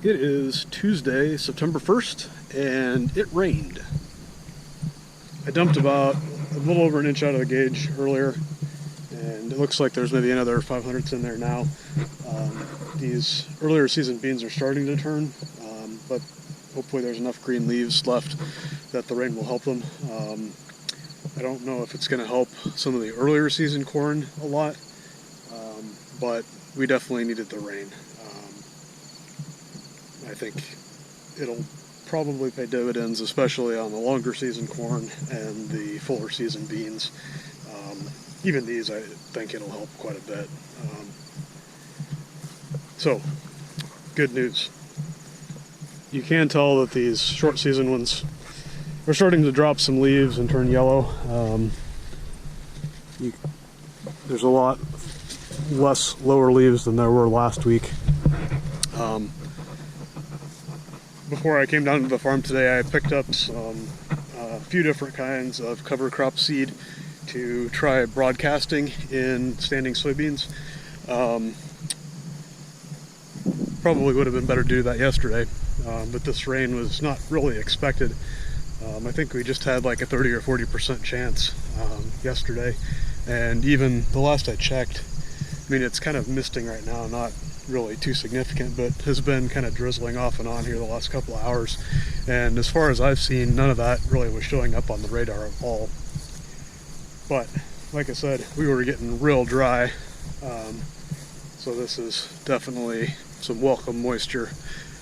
It is Tuesday, September 1st, and it rained. I dumped about a little over an inch out of the gauge earlier, and it looks like there's maybe another 500ths in there now. These earlier season beans are starting to turn, but hopefully there's enough green leaves left that the rain will help them. I don't know if it's going to help some of the earlier season corn a lot, but we definitely needed the rain. I think it'll probably pay dividends, especially on the longer season corn and the fuller season beans. Even these, I think it'll help quite a bit. So, good news. You can tell that these short season ones are starting to drop some leaves and turn yellow. There's a lot less lower leaves than there were last week. Before I came down to the farm today, I picked up a few different kinds of cover crop seed to try broadcasting in standing soybeans. Probably would have been better to do that yesterday, but this rain was not really expected. I think we just had like a 30 or 40% chance yesterday, and even the last I checked, I mean, it's kind of misting right now, not really too significant, but has been kind of drizzling off and on here the last couple of hours, and as far as I've seen, none of that really was showing up on the radar at all. But like I said, we were getting real dry, so this is definitely some welcome moisture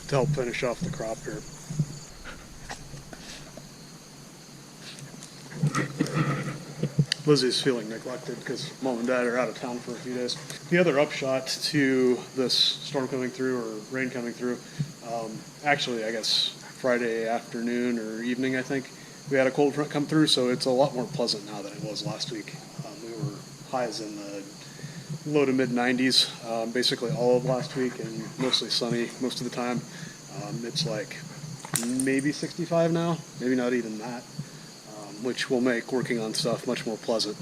to help finish off the crop here. Lizzie's feeling neglected because Mom and Dad are out of town for a few days. The other upshot to this storm coming through, or rain coming through, actually I guess Friday afternoon or evening, I think, we had a cold front come through, so it's a lot more pleasant now than it was last week. We were highs in the low to mid 90s basically all of last week, and mostly sunny most of the time. It's like maybe 65 now, maybe not even that. Which will make working on stuff much more pleasant.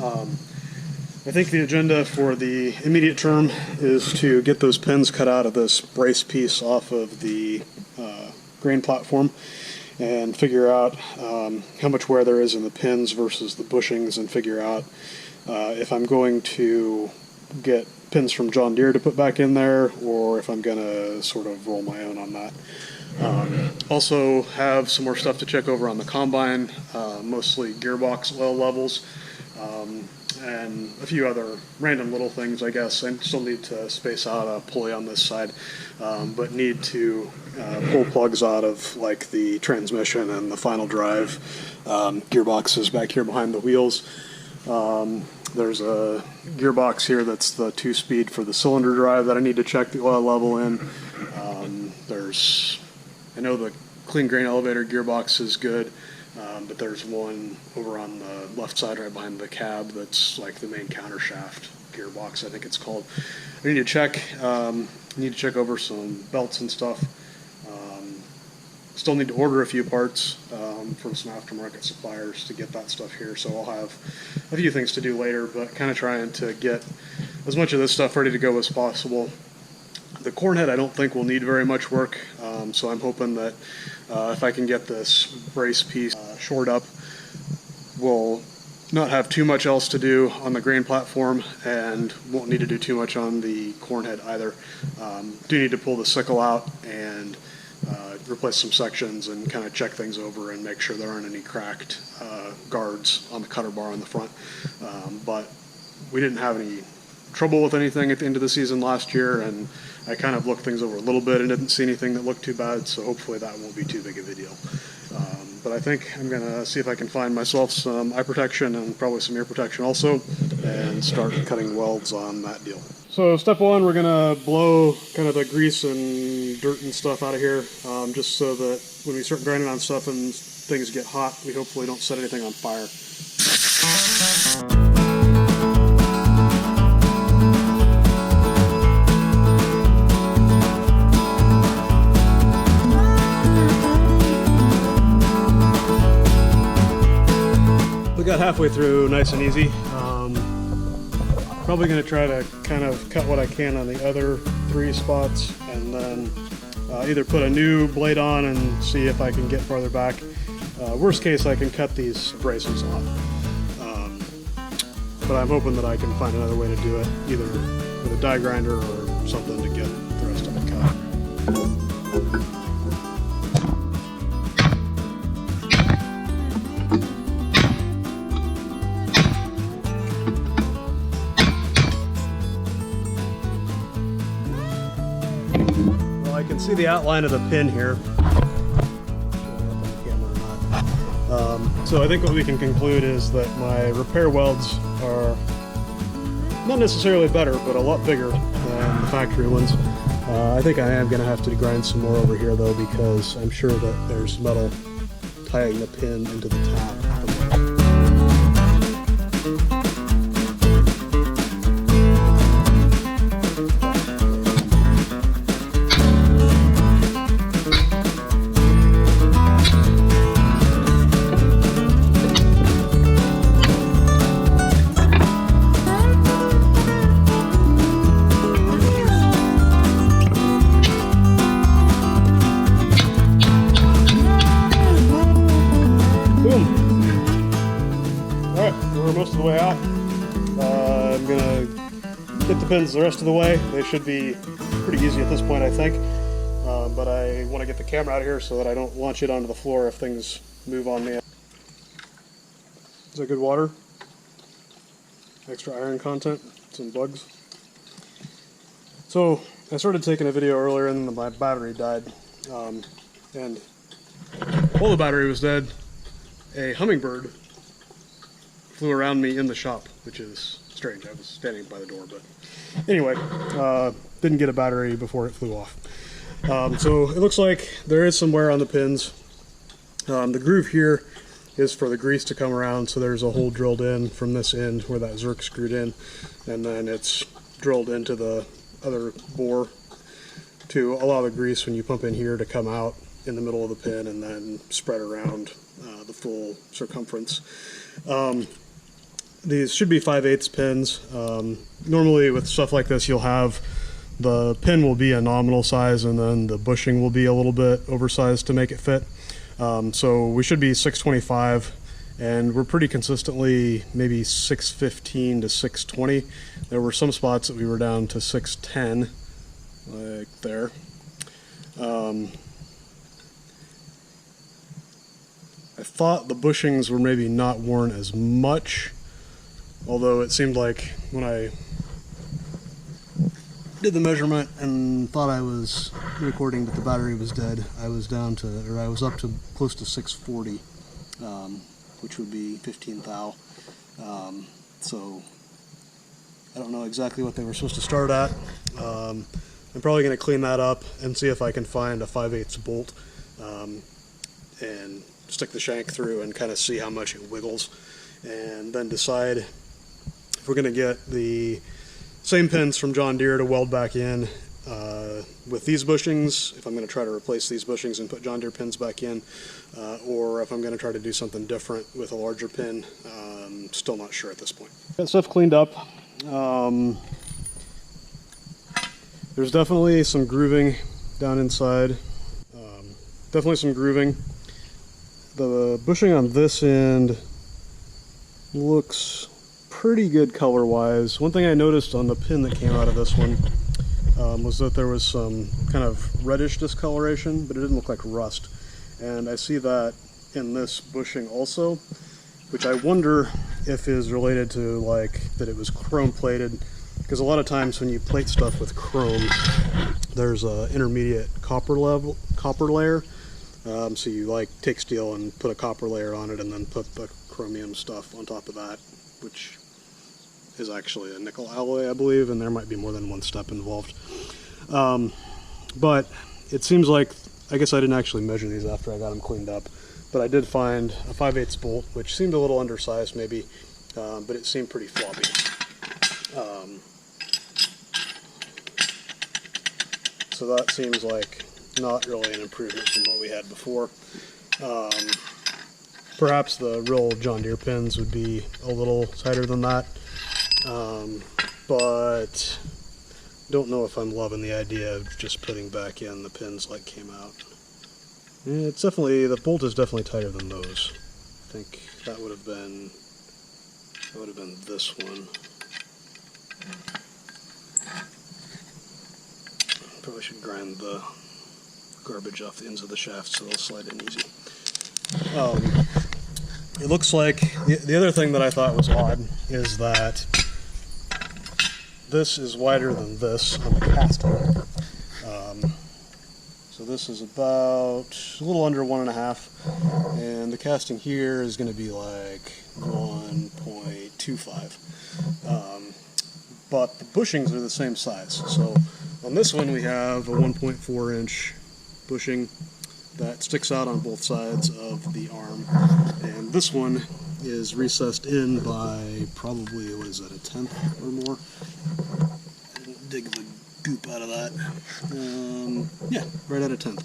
I think the agenda for the immediate term is to get those pins cut out of this brace piece off of the grain platform and figure out how much wear there is in the pins versus the bushings, and figure out if I'm going to get pins from John Deere to put back in there, or if I'm going to sort of roll my own on that. Also have some more stuff to check over on the combine, mostly gearbox oil levels, and a few other random little things, I guess. I still need to space out a pulley on this side, but need to pull plugs out of like the transmission and the final drive gearboxes back here behind the wheels. There's a gearbox here that's the 2-speed for the cylinder drive that I need to check the oil level in. I know the clean grain elevator gearbox is good, but there's one over on the left side right behind the cab that's like the main countershaft gearbox, I think it's called. I need to check. Need to check over some belts and stuff. Still need to order a few parts from some aftermarket suppliers to get that stuff here, so I'll have a few things to do later, but kind of trying to get as much of this stuff ready to go as possible. The corn head I don't think will need very much work, so I'm hoping that if I can get this brace piece shored up, we'll not have too much else to do on the grain platform, and won't need to do too much on the corn head either. Do need to pull the sickle out and replace some sections and kind of check things over and make sure there aren't any cracked guards on the cutter bar on the front. But we didn't have any trouble with anything at the end of the season last year, and I kind of looked things over a little bit and didn't see anything that looked too bad, so hopefully that won't be too big of a deal. But I think I'm going to see if I can find myself some eye protection and probably some ear protection also, and start cutting welds on that deal. So step one, we're going to blow kind of the grease and dirt and stuff out of here, just so that when we start grinding on stuff and things get hot, we hopefully don't set anything on fire. We got halfway through nice and easy. Probably going to try to kind of cut what I can on the other 3 spots, and then either put a new blade on and see if I can get farther back. Worst case, I can cut these bracings off. But I'm hoping that I can find another way to do it, either with a die grinder or something to get the rest of it cut. Well, I can see the outline of the pin here. So I think what we can conclude is that my repair welds are not necessarily better, but a lot bigger than the factory ones. I think I am going to have to grind some more over here though, because I'm sure that there's metal tying the pin into the tab. Most of the way out. I'm gonna get the pins the rest of the way. They should be pretty easy at this point, I think. But I want to get the camera out of here so that I don't launch it onto the floor if things move on me. Is that good water? Extra iron content, some bugs. So I started taking a video earlier and my battery died. And while the battery was dead, a hummingbird flew around me in the shop, which is strange. I was standing by the door, but anyway, didn't get a battery before it flew off. So it looks like there is some wear on the pins. The groove here is for the grease to come around, so there's a hole drilled in from this end where that Zerk screwed in, and then it's drilled into the other bore to allow the grease when you pump in here to come out in the middle of the pin and then spread around the full circumference. These should be 5/8 pins. Normally with stuff like this you'll have the pin will be a nominal size and then the bushing will be a little bit oversized to make it fit. So we should be 625 and we're pretty consistently maybe 615 to 620. There were some spots that we were down to 610 like there. I thought the bushings were maybe not worn as much, although it seemed like when I did the measurement and thought I was recording that the battery was dead, I was down to, or I was up to close to 640, which would be 15 thou. So I don't know exactly what they were supposed to start at. I'm probably going to clean that up and see if I can find a 5/8 bolt and stick the shank through and kind of see how much it wiggles, and then decide if we're going to get the same pins from John Deere to weld back in with these bushings, if I'm going to try to replace these bushings and put John Deere pins back in, or if I'm going to try to do something different with a larger pin. Still not sure at this point. Got stuff cleaned up. There's definitely some grooving down inside. Definitely some grooving. The bushing on this end looks pretty good color-wise. One thing I noticed on the pin that came out of this one was that there was some kind of reddish discoloration, but it didn't look like rust. And I see that in this bushing also, which I wonder if is related to like that it was chrome plated, because a lot of times when you plate stuff with chrome, there's a intermediate copper layer. So you like take steel and put a copper layer on it and then put the chromium stuff on top of that, which is actually a nickel alloy, I believe, and there might be more than one step involved. But it seems like, I guess I didn't actually measure these after I got them cleaned up, but I did find a 5/8 bolt, which seemed a little undersized maybe, but it seemed pretty floppy. So that seems like not really an improvement from what we had before. Perhaps the real John Deere pins would be a little tighter than that, but don't know if I'm loving the idea of just putting back in the pins like came out. It's definitely, the bolt is definitely tighter than those. I think that would have been this one. Probably should grind the garbage off the ends of the shaft so they'll slide in easy. It looks like, the other thing that I thought was odd is that this is wider than this on the casting. So this is about a little under 1.5, and the casting here is going to be like 1.25. But the bushings are the same size. So on this one we have a 1.4 inch bushing that sticks out on both sides of the arm, and this one is recessed in by probably, what is that, 1/10 or more? I didn't dig the goop out of that. Yeah, right at 1/10.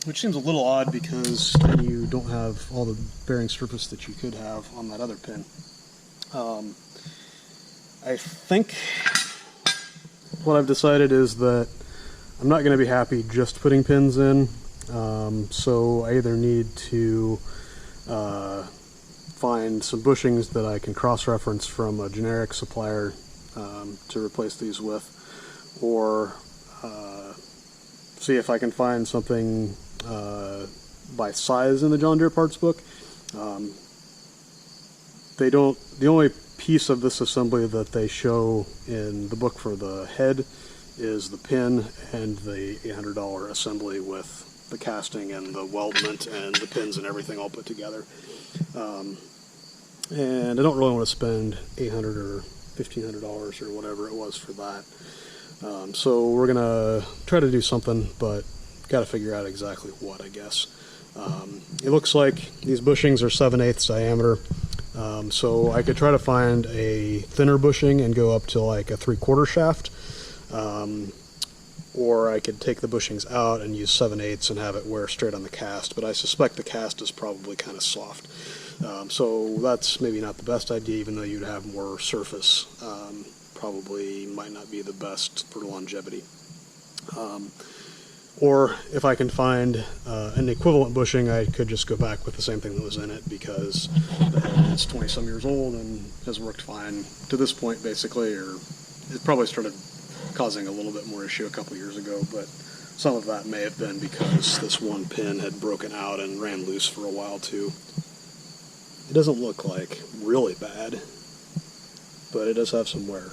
Which seems a little odd because you don't have all the bearing surface that you could have on that other pin. I think what I've decided is that I'm not going to be happy just putting pins in, so I either need to find some bushings that I can cross-reference from a generic supplier to replace these with, or see if I can find something by size in the John Deere parts book. The only piece of this assembly that they show in the book for the head is the pin and the $800 assembly with the casting and the weldment and the pins and everything all put together. And I don't really want to spend $800 or $1,500 or whatever it was for that. So we're gonna try to do something, but got to figure out exactly what, I guess. It looks like these bushings are 7/8 diameter. So I could try to find a thinner bushing and go up to like a 3/4 shaft, or I could take the bushings out and use 7/8 and have it wear straight on the cast, but I suspect the cast is probably kind of soft. So that's maybe not the best idea, even though you'd have more surface. Probably might not be the best for longevity. Or if I can find an equivalent bushing, I could just go back with the same thing that was in it, because the head is 20-some years old and has worked fine to this point, basically, or it probably started causing a little bit more issue a couple years ago, but some of that may have been because this one pin had broken out and ran loose for a while, too. It doesn't look like really bad, but it does have some wear.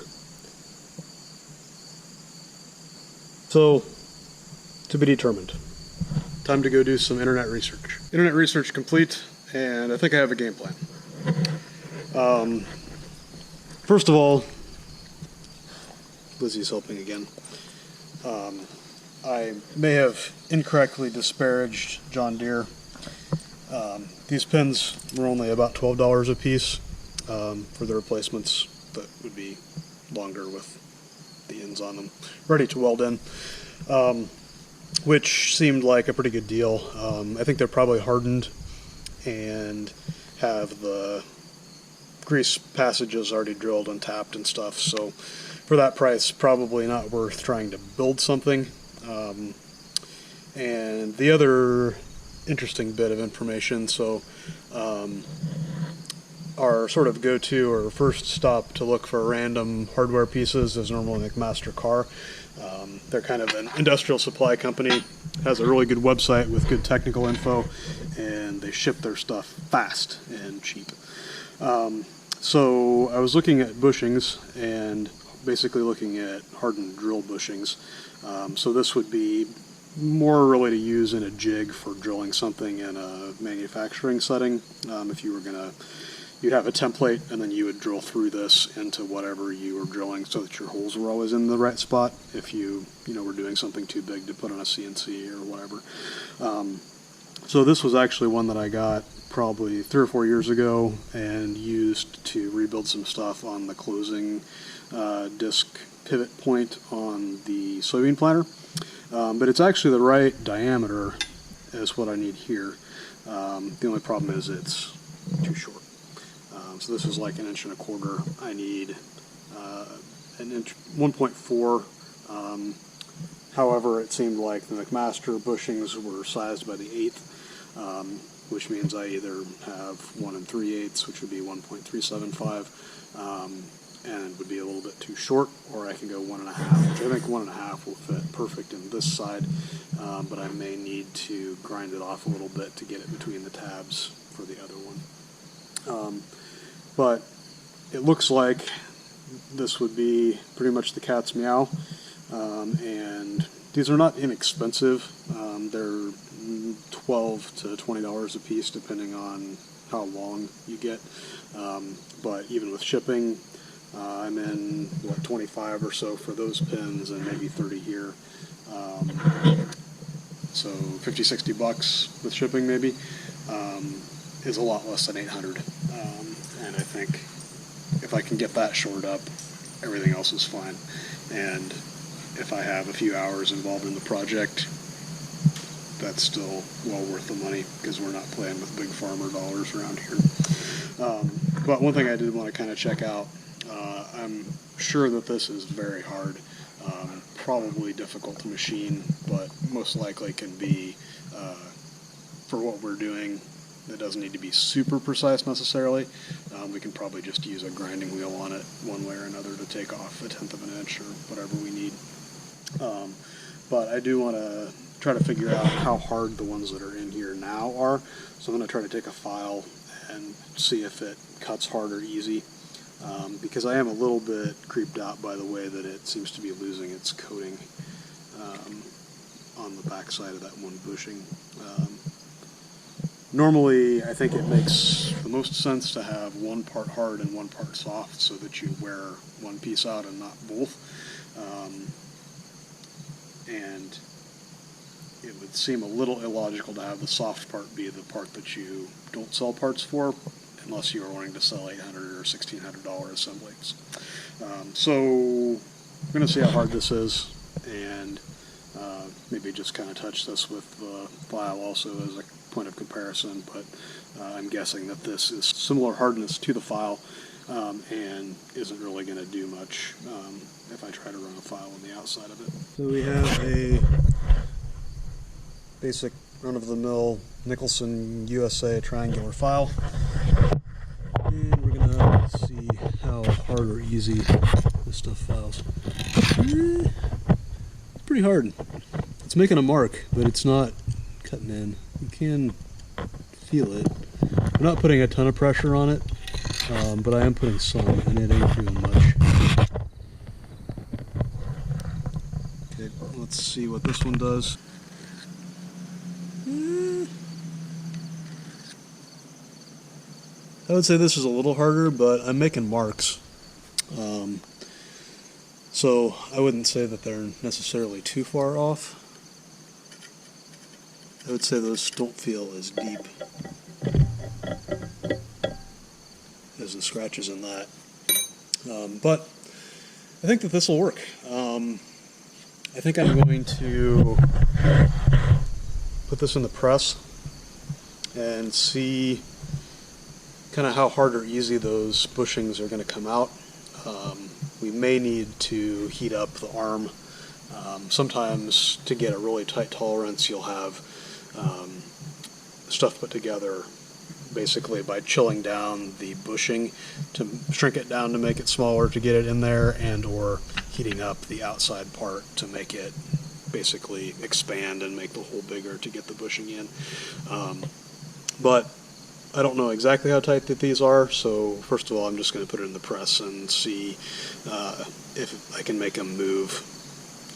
So, to be determined. Time to go do some internet research. Internet research complete, and I think I have a game plan. First of all, Lizzie's helping again. I may have incorrectly disparaged John Deere. These pins were only about $12 a piece for the replacements that would be longer with the ends on them, ready to weld in. Which seemed like a pretty good deal. I think they're probably hardened and have the grease passages already drilled and tapped and stuff, so for that price, probably not worth trying to build something. And the other interesting bit of information, so our sort of go-to or first stop to look for random hardware pieces is normally McMaster Car. They're kind of an industrial supply company, has a really good website with good technical info, and they ship their stuff fast and cheap. So I was looking at bushings and basically looking at hardened drill bushings. So this would be more really to use in a jig for drilling something in a manufacturing setting. If you were gonna, you'd have a template and then you would drill through this into whatever you were drilling so that your holes were always in the right spot if you were doing something too big to put on a CNC or whatever. So this was actually one that I got probably 3 or 4 years ago and used to rebuild some stuff on the closing disc pivot point on the soybean planter. But it's actually the right diameter is what I need here. The only problem is it's too short. So this is like 1.25 inches. I need an inch, 1.4. However, it seemed like the McMaster bushings were sized by the eighth, which means I either have 1 3/8, which would be 1.375, and would be a little bit too short, or I can go 1.5, which I think 1.5 will fit perfect in this side, but I may need to grind it off a little bit to get it between the tabs for the other one. But it looks like this would be pretty much the cat's meow. And these are not inexpensive. They're $12 to $20 a piece depending on how long you get. But even with shipping, I'm in what, 25 or so for those pins and maybe 30 here. So 50, 60 bucks with shipping maybe is a lot less than 800. And I think if I can get that shored up, everything else is fine. And if I have a few hours involved in the project, that's still well worth the money because we're not playing with big farmer dollars around here. But one thing I did want to kind of check out, I'm sure that this is very hard, probably difficult to machine, but most likely can be, for what we're doing, it doesn't need to be super precise necessarily. We can probably just use a grinding wheel on it one way or another to take off 1/10 of an inch or whatever we need. But I do want to try to figure out how hard the ones that are in here now are. So I'm going to try to take a file and see if it cuts hard or easy. Because I am a little bit creeped out by the way that it seems to be losing its coating on the back side of that one bushing. Normally, I think it makes the most sense to have one part hard and one part soft so that you wear one piece out and not both. And it would seem a little illogical to have the soft part be the part that you don't sell parts for unless you are wanting to sell $800 or $1,600 assemblies. So I'm going to see how hard this is, and maybe just kind of touch this with the file also as a point of comparison, but I'm guessing that this is similar hardness to the file and isn't really going to do much if I try to run a file on the outside of it. So we have a basic run-of-the-mill Nicholson USA triangular file, and we're going to see how hard or easy this stuff files. It's pretty hard. It's making a mark, but it's not cutting in. You can feel it. I'm not putting a ton of pressure on it, but I am putting some, and it ain't doing much. Okay, let's see what this one does. I would say this is a little harder, but I'm making marks. So I wouldn't say that they're necessarily too far off. I would say those don't feel as deep as the scratches in that. But I think that this will work. I think I'm going to put this in the press and see kind of how hard or easy those bushings are going to come out. We may need to heat up the arm. Sometimes to get a really tight tolerance, you'll have stuff put together basically by chilling down the bushing to shrink it down to make it smaller to get it in there, and or heating up the outside part to make it basically expand and make the hole bigger to get the bushing in. But I don't know exactly how tight that these are, so first of all I'm just going to put it in the press and see if I can make them move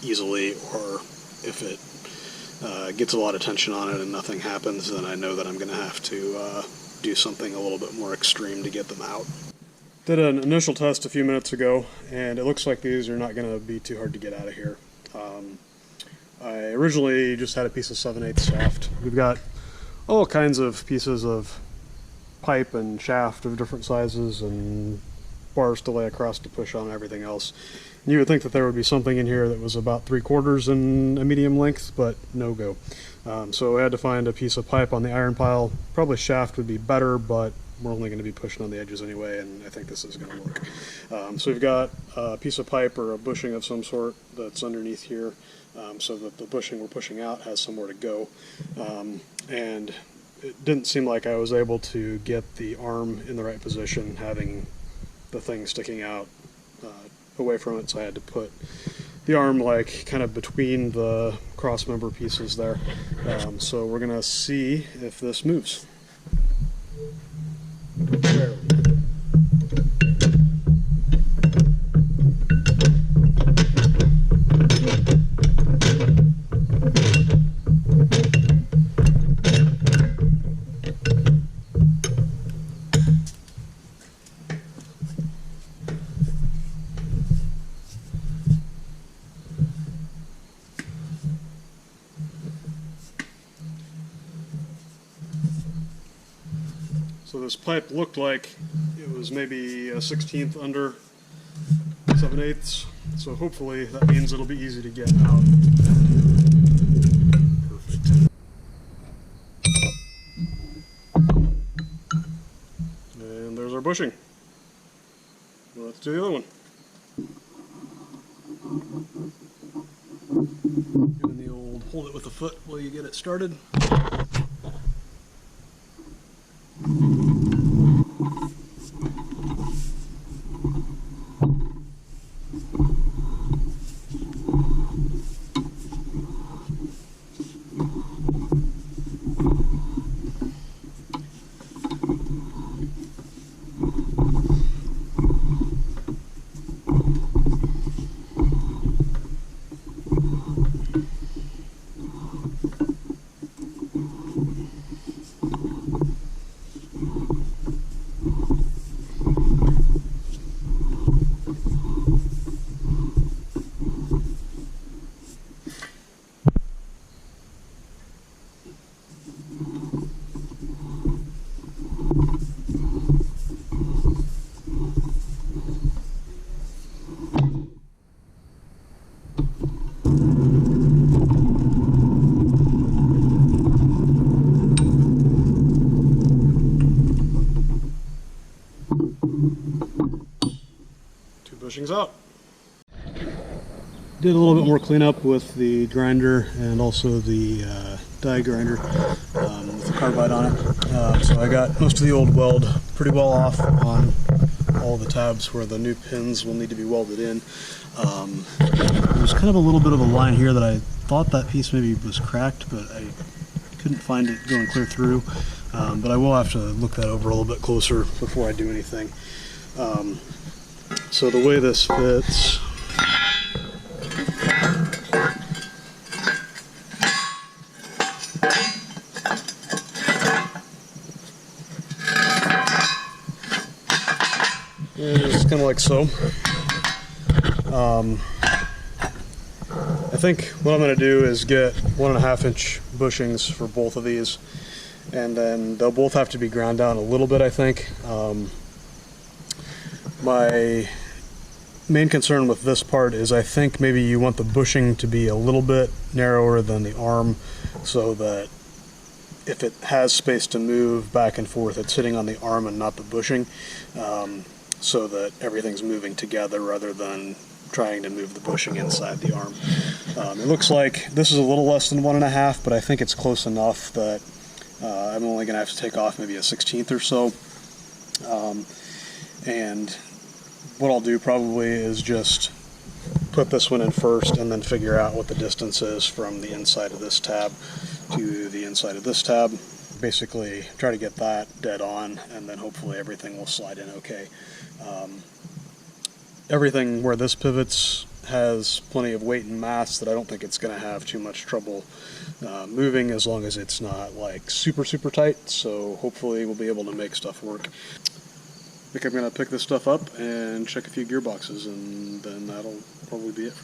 easily, or if it gets a lot of tension on it and nothing happens, then I know that I'm going to have to do something a little bit more extreme to get them out. Did an initial test a few minutes ago, and it looks like these are not going to be too hard to get out of here. I originally just had a piece of 7/8 shaft. We've got all kinds of pieces of pipe and shaft of different sizes and bars to lay across to push on everything else. And you would think that there would be something in here that was about 3/4 in a medium length, but no go. So I had to find a piece of pipe on the iron pile. Probably shaft would be better, but we're only going to be pushing on the edges anyway, and I think this is going to work. So we've got a piece of pipe or a bushing of some sort that's underneath here, so that the bushing we're pushing out has somewhere to go. And it didn't seem like I was able to get the arm in the right position, having the thing sticking out away from it, so I had to put the arm like kind of between the cross member pieces there. So we're gonna see if this moves. So this pipe looked like it was maybe a 1/16 under 7/8. So hopefully that means it'll be easy to get out. Perfect. And there's our bushing. Well, let's do the other one. Giving the old hold it with the foot while you get it started. Two bushings out. Did a little bit more cleanup with the grinder and also the die grinder with the carbide on it. So I got most of the old weld pretty well off on all the tabs where the new pins will need to be welded in. There's kind of a little bit of a line here that I thought that piece maybe was cracked, but I couldn't find it going clear through. But I will have to look that over a little bit closer before I do anything. So the way this fits, it's kind of like so. I think what I'm going to do is get 1.5 inch bushings for both of these, and then they'll both have to be ground down a little bit, I think. My main concern with this part is I think maybe you want the bushing to be a little bit narrower than the arm, so that if it has space to move back and forth, it's sitting on the arm and not the bushing, so that everything's moving together rather than trying to move the bushing inside the arm. It looks like this is a little less than 1.5, but I think it's close enough that I'm only going to have to take off maybe a 1/16 or so. And what I'll do probably is just put this one in first and then figure out what the distance is from the inside of this tab to the inside of this tab. Basically try to get that dead on, and then hopefully everything will slide in okay. Everything where this pivots has plenty of weight and mass that I don't think it's going to have too much trouble moving, as long as it's not like super tight. So hopefully we'll be able to make stuff work. I think I'm going to pick this stuff up and check a few gearboxes, and then that'll probably be it for